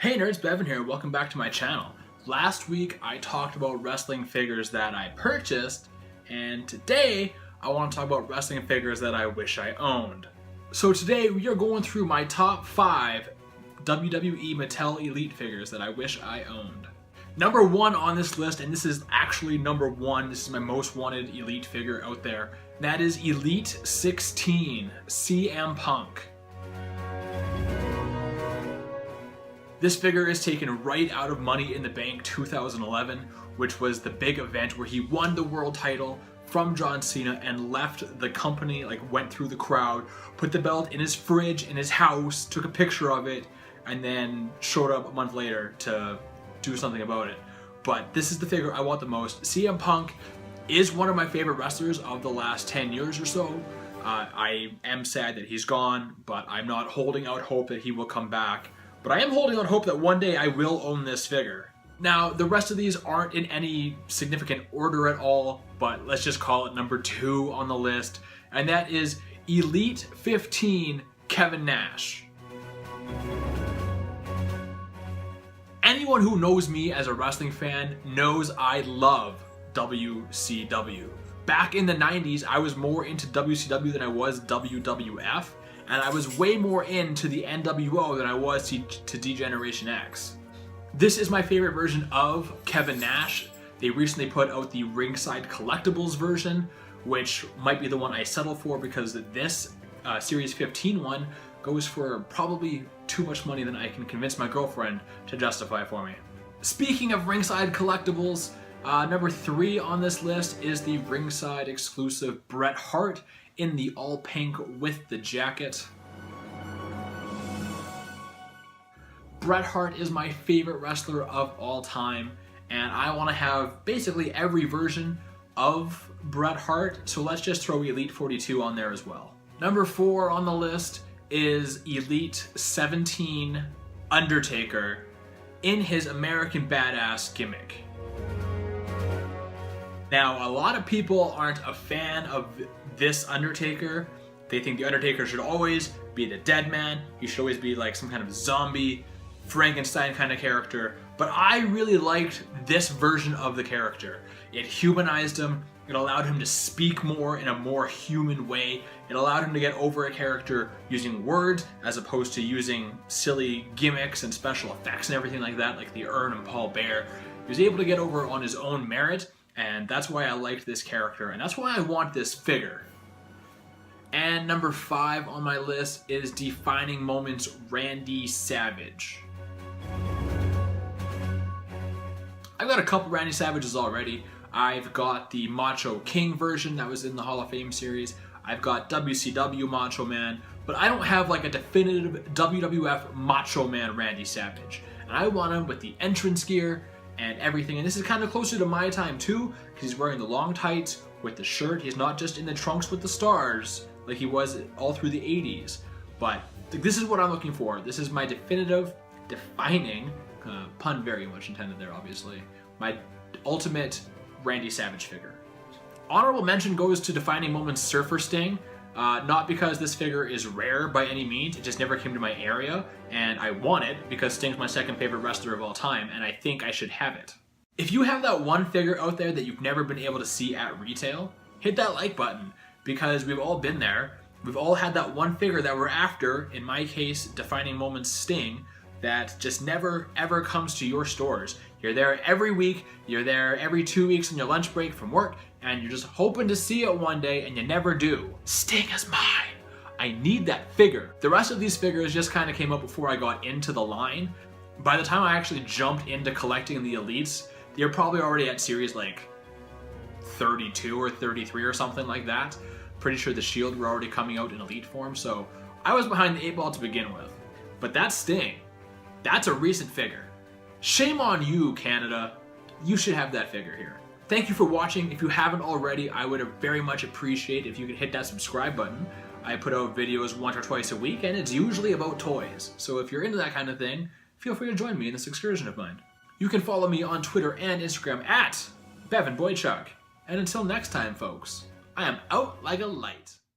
Hey nerds, Bevan here, welcome back to my channel. Last week I talked about wrestling figures that I purchased, and today I want to talk about wrestling figures that I wish I owned. So today we are going through my top 5 WWE Mattel Elite figures that I wish I owned. Number 1 on this list, and this is actually number 1, this is my most wanted Elite figure out there, and that is Elite 16 CM Punk. This figure is taken right out of Money in the Bank 2011, which was the big event where he won the world title from John Cena and left the company, went through the crowd, put the belt in his fridge in his house, took a picture of it, and then showed up a month later to do something about it. But this is the figure I want the most. CM Punk is one of my favorite wrestlers of the last 10 years or so. I am sad that he's gone, but I'm not holding out hope that he will come back. But I am holding out hope that one day I will own this figure. Now, the rest of these aren't in any significant order at all, but let's just call it number 2 on the list, and that is Elite 15 Kevin Nash. Anyone who knows me as a wrestling fan knows I love WCW. Back in the 90s, I was more into WCW than I was WWF. And I was way more into the NWO than I was to D-Generation X. This is my favorite version of Kevin Nash. They recently put out the Ringside Collectibles version, which might be the one I settle for because this Series 15 one goes for probably too much money than I can convince my girlfriend to justify for me. Speaking of Ringside Collectibles, number 3 on this list is the Ringside exclusive Bret Hart in the all pink with the jacket. Bret Hart is my favorite wrestler of all time, and I want to have basically every version of Bret Hart, so let's just throw Elite 42 on there as well. Number 4 on the list is Elite 17 Undertaker in his American Badass gimmick. Now, a lot of people aren't a fan of this Undertaker. They think the Undertaker should always be the dead man. He should always be like some kind of zombie, Frankenstein kind of character. But I really liked this version of the character. It humanized him. It allowed him to speak more in a more human way. It allowed him to get over a character using words as opposed to using silly gimmicks and special effects and everything like that, like the Urn and Paul Bear. He was able to get over on his own merit. And that's why I liked this character, and that's why I want this figure. And number 5 on my list is Defining Moments Randy Savage. I've got a couple Randy Savages already. I've got the Macho King version that was in the Hall of Fame series. I've got WCW Macho Man, but I don't have like a definitive WWF Macho Man Randy Savage. And I want him with the entrance gear and everything, and this is kind of closer to my time too, because he's wearing the long tights with the shirt. He's not just in the trunks with the stars like he was all through the 80s, but this is what I'm looking for. This is my definitive, defining, pun very much intended there obviously, my ultimate Randy Savage figure. Honorable mention goes to Defining Moments Surfer Sting. Not because this figure is rare by any means, it just never came to my area, and I want it because Sting's my second favorite wrestler of all time, and I think I should have it. If you have that one figure out there that you've never been able to see at retail, hit that like button, because we've all been there. We've all had that one figure that we're after, in my case, Defining Moments Sting, that just never ever comes to your stores. You're there every week, you're there every 2 weeks on your lunch break from work, and you're just hoping to see it one day, and you never do. Sting is mine. I need that figure. The rest of these figures just kind of came up before I got into the line. By the time I actually jumped into collecting the Elites, they were probably already at series like 32 or 33 or something like that. Pretty sure the Shield were already coming out in Elite form, so I was behind the 8 ball to begin with. But that's Sting. That's a recent figure. Shame on you, Canada. You should have that figure here. Thank you for watching. If you haven't already, I would very much appreciate if you could hit that subscribe button. I put out videos once or twice a week, and it's usually about toys. So if you're into that kind of thing, feel free to join me in this excursion of mine. You can follow me on Twitter and Instagram at Bevan Boychuk. And until next time, folks, I am out like a light.